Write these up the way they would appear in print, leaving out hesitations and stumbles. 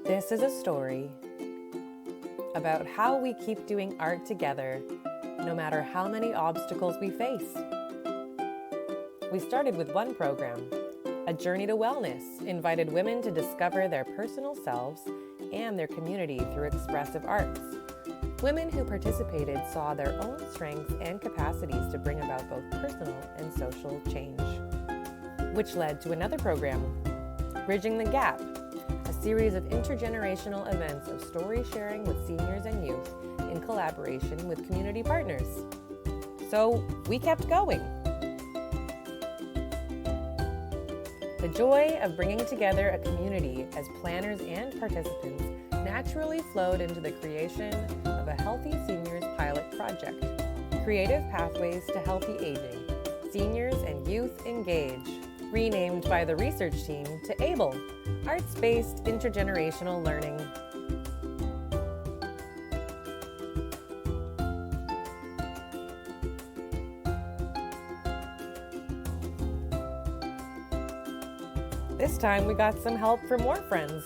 This is a story about how we keep doing art together, no matter how many obstacles we face. We started with one program, A Journey to Wellness, invited women to discover their personal selves and their community through expressive arts. Women who participated saw their own strengths and capacities to bring about both personal and social change, which led to another program, Bridging the Gap, a series of intergenerational events of story sharing with seniors and youth in collaboration with community partners. So we kept going. The joy of bringing together a community as planners and participants naturally flowed into the creation of a Healthy Seniors pilot project, Creative Pathways to Healthy Aging, Seniors and Youth Engage, renamed by the research team to ABLE, Arts-Based Intergenerational Learning. This time we got some help from more friends.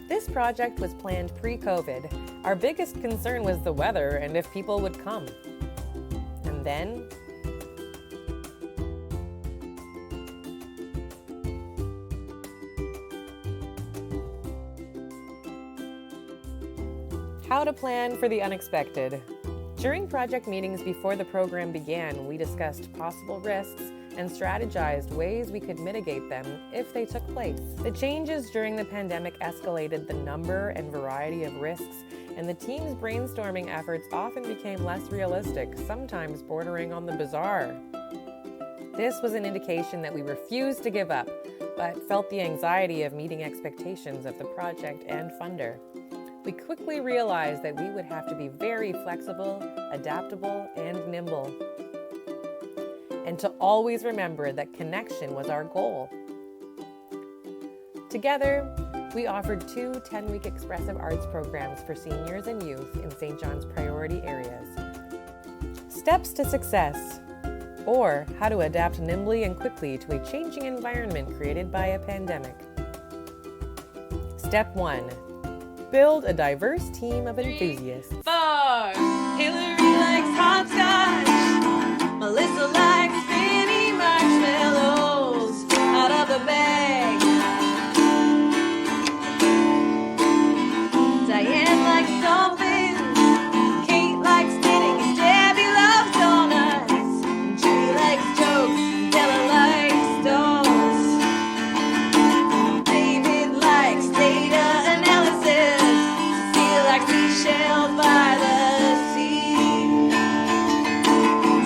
This project was planned pre-COVID. Our biggest concern was the weather and if people would come. And then how to plan for the unexpected. During project meetings before the program began, we discussed possible risks and strategized ways we could mitigate them if they took place. The changes during the pandemic escalated the number and variety of risks, and the team's brainstorming efforts often became less realistic, sometimes bordering on the bizarre. This was an indication that we refused to give up, but felt the anxiety of meeting expectations of the project and funder. We quickly realized that we would have to be very flexible, adaptable, and nimble. And to always remember that connection was our goal. Together, we offered 2 10-week expressive arts programs for seniors and youth in St. John's priority areas. Steps to Success, or How to Adapt Nimbly and Quickly to a Changing Environment Created by a Pandemic. Step 1. Build a diverse team of enthusiasts. 4. Hillary likes hopscotch. Melissa likes mini marshmallows out of the bag. Diane likes dolphins. Kate likes knitting. And Debbie loves donuts. And Julie likes jokes. And Della likes dolls. David likes data analysis. Cecile likes seashells by the sea.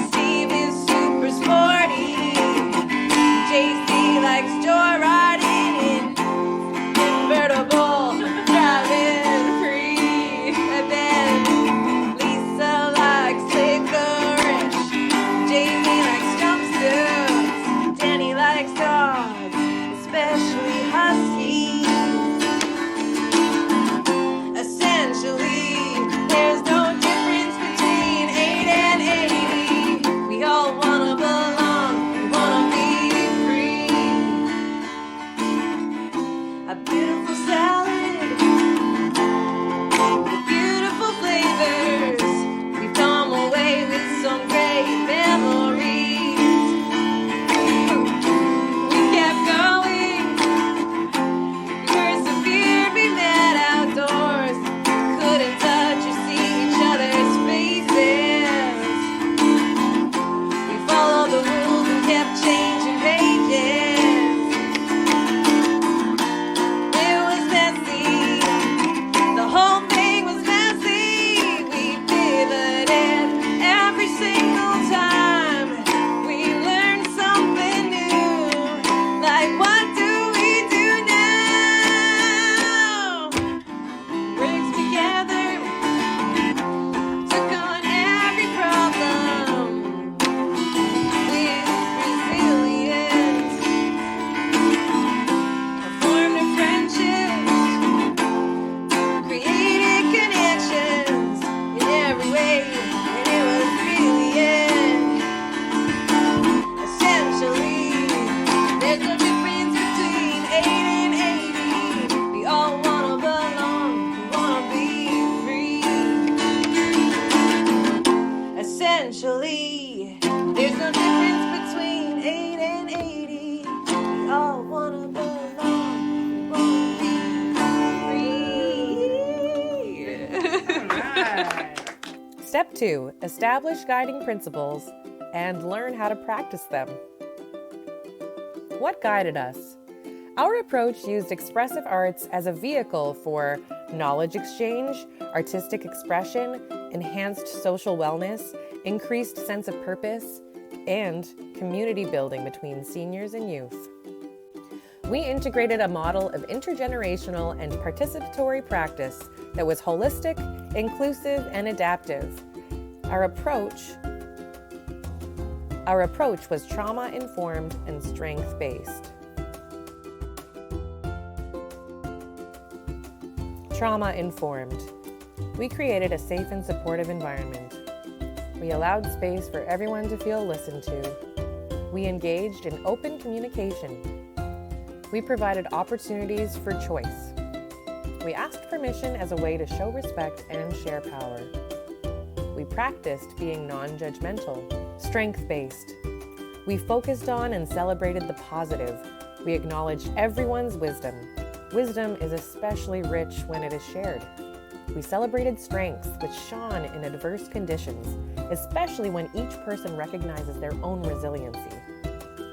Steve is super Step 2, establish guiding principles and learn how to practice them. What guided us? Our approach used expressive arts as a vehicle for knowledge exchange, artistic expression, enhanced social wellness, increased sense of purpose, and community building between seniors and youth. We integrated a model of intergenerational and participatory practice that was holistic, inclusive, and adaptive. Our approach was trauma-informed and strength-based. Trauma-informed. We created a safe and supportive environment. We allowed space for everyone to feel listened to. We engaged in open communication. We provided opportunities for choice. We asked permission as a way to show respect and share power. We practiced being non-judgmental, strength-based. We focused on and celebrated the positive. We acknowledged everyone's wisdom. Wisdom is especially rich when it is shared. We celebrated strengths which shone in diverse conditions, especially when each person recognizes their own resiliency.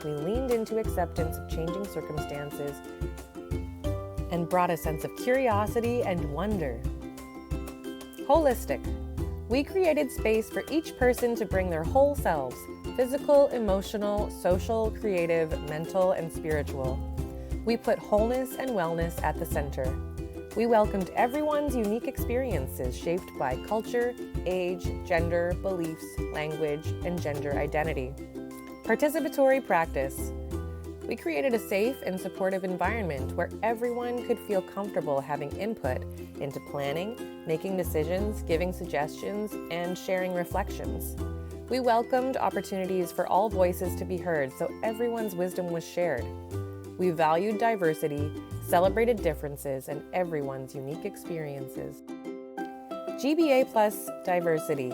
We leaned into acceptance of changing circumstances and brought a sense of curiosity and wonder. Holistic. We created space for each person to bring their whole selves, physical, emotional, social, creative, mental, and spiritual. We put wholeness and wellness at the center. We welcomed everyone's unique experiences shaped by culture, age, gender, beliefs, language, and gender identity. Participatory practice. We created a safe and supportive environment where everyone could feel comfortable having input into planning, making decisions, giving suggestions, and sharing reflections. We welcomed opportunities for all voices to be heard so everyone's wisdom was shared. We valued diversity, celebrated differences, and everyone's unique experiences. GBA Plus Diversity.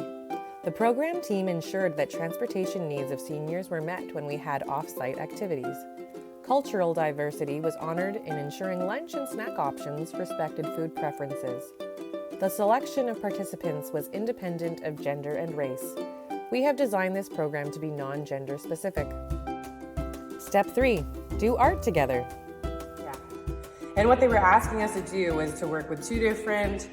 The program team ensured that transportation needs of seniors were met when we had off-site activities. Cultural diversity was honored in ensuring lunch and snack options respected food preferences. The selection of participants was independent of gender and race. We have designed this program to be non-gender specific. Step 3, do art together. Yeah. And what they were asking us to do was to work with 2 different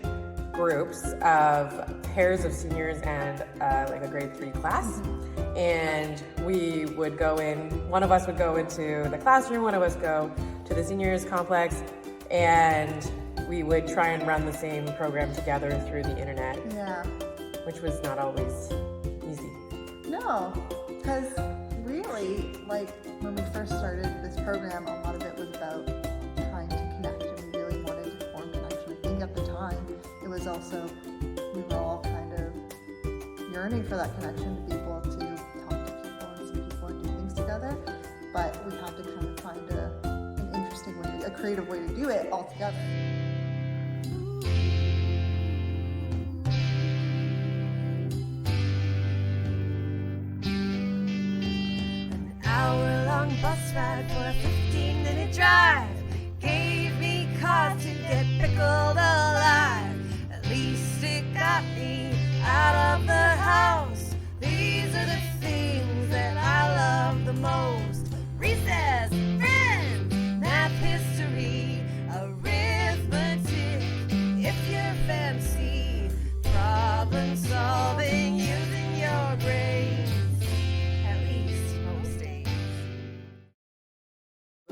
groups of pairs of seniors and like a grade 3 class. And we would go in, one of us would go into the classroom, one of us go to the seniors complex, and we would try and run the same program together through the internet. Yeah. Which was not always easy. No, because really, like when we first started this program, a lot of it was about trying to connect, and we really wanted to form connection. I think at the time, it was also, we were all kind of yearning for that connection, to be able to talk to people and see people and do things together. But we had to kind of find an interesting way, a creative way to do it all together. Hour-long bus ride for a 15-minute drive gave me cause to get pickled alive. At least it got me out of the house. These are the things that I love the most. Recess, friends, math, history, arithmetic. If you're fancy, problem solving using your brains. At least most days.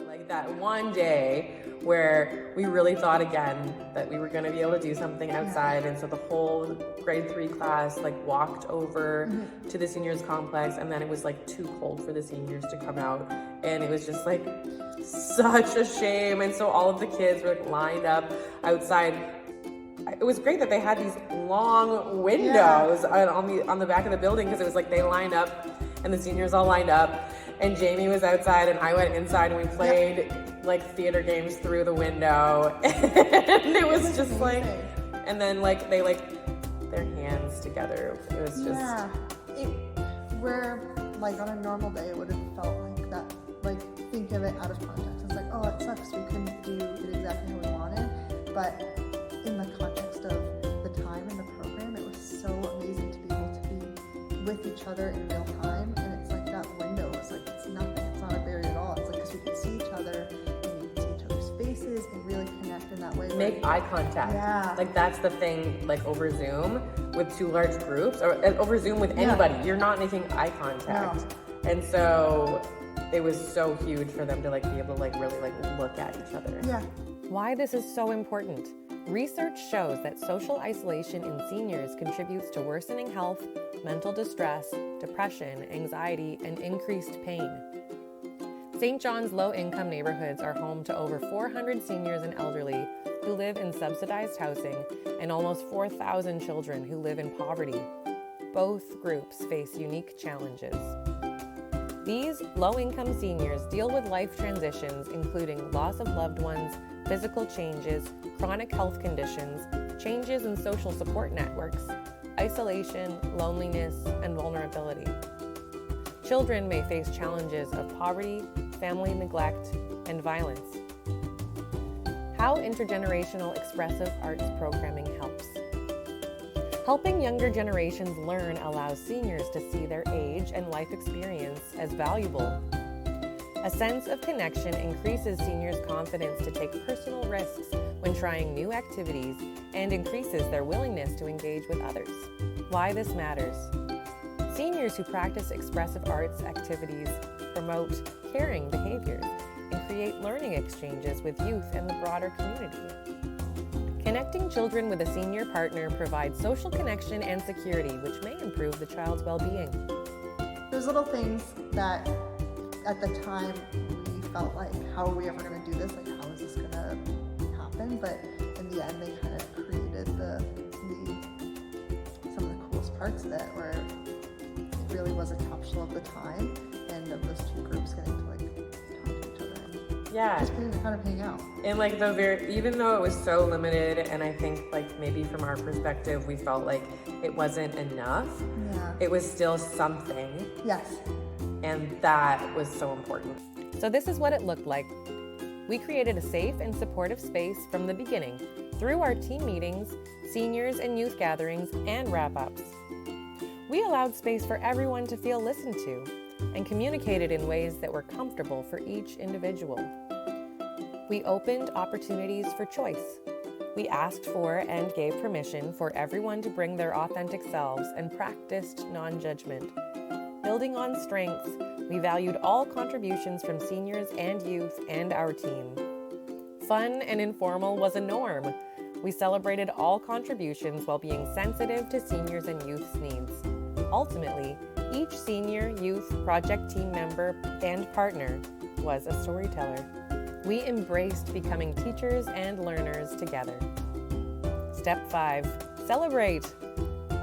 Like that one day where we really thought again that we were going to be able to do something outside, and so the whole grade 3 class like walked over to the seniors complex, and then it was like too cold for the seniors to come out, and it was just like such a shame. And so all of the kids were like lined up outside. It was great that they had these long windows on the back of the building, because it was like they lined up and the seniors all lined up, and Jamie was outside and I went inside, and we played like theater games through the window. And it was just like, and then like they like their hands together. It was just Where like on a normal day it would have felt like that, like think of it out of context. It's like, oh, it sucks, we couldn't do it exactly how we wanted. But in the context of the time and the program, it was so amazing to be able to with each other in real time, and it's like that window. It's like it's nothing. It's not a barrier at all. It's like because we can see each other and we can see each other's faces and really connect in that way. Make eye contact. Yeah. Like that's the thing, like over Zoom with two large groups, or over Zoom with anybody, you're not making eye contact. No. And so it was so huge for them to like be able to like really like look at each other. Yeah. Why this is so important. Research shows that social isolation in seniors contributes to worsening health, mental distress, depression, anxiety, and increased pain. St. John's low-income neighborhoods are home to over 400 seniors and elderly who live in subsidized housing and almost 4,000 children who live in poverty. Both groups face unique challenges. These low-income seniors deal with life transitions including loss of loved ones, physical changes, chronic health conditions, changes in social support networks, isolation, loneliness, and vulnerability. Children may face challenges of poverty, family neglect, and violence. How intergenerational expressive arts programming helps. Helping younger generations learn allows seniors to see their age and life experience as valuable. A sense of connection increases seniors' confidence to take personal risks when trying new activities and increases their willingness to engage with others. Why this matters. Seniors who practice expressive arts activities promote caring behaviors and create learning exchanges with youth and the broader community. Connecting children with a senior partner provides social connection and security, which may improve the child's well-being. There's little things that at the time we felt like, how are we ever going to do this? Like, how is this going to happen? But in the end, they kind of created some of the coolest parts of it, where it really was a capsule of the time and of those two groups getting to like talk to each other and Yeah. just being kind of hang out. And like even though it was so limited, and I think like maybe from our perspective, we felt like it wasn't enough, Yeah. it was still something. Yes. And that was so important. So this is what it looked like. We created a safe and supportive space from the beginning, through our team meetings, seniors and youth gatherings, and wrap-ups. We allowed space for everyone to feel listened to and communicated in ways that were comfortable for each individual. We opened opportunities for choice. We asked for and gave permission for everyone to bring their authentic selves and practiced non-judgment. Building on strengths, we valued all contributions from seniors and youth and our team. Fun and informal was a norm. We celebrated all contributions while being sensitive to seniors and youth's needs. Ultimately, each senior, youth, project team member, and partner was a storyteller. We embraced becoming teachers and learners together. Step 5, celebrate.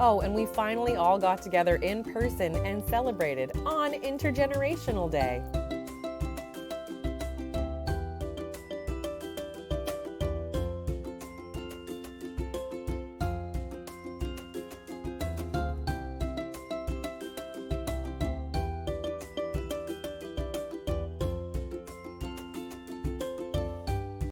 Oh, and we finally all got together in person and celebrated on Intergenerational Day.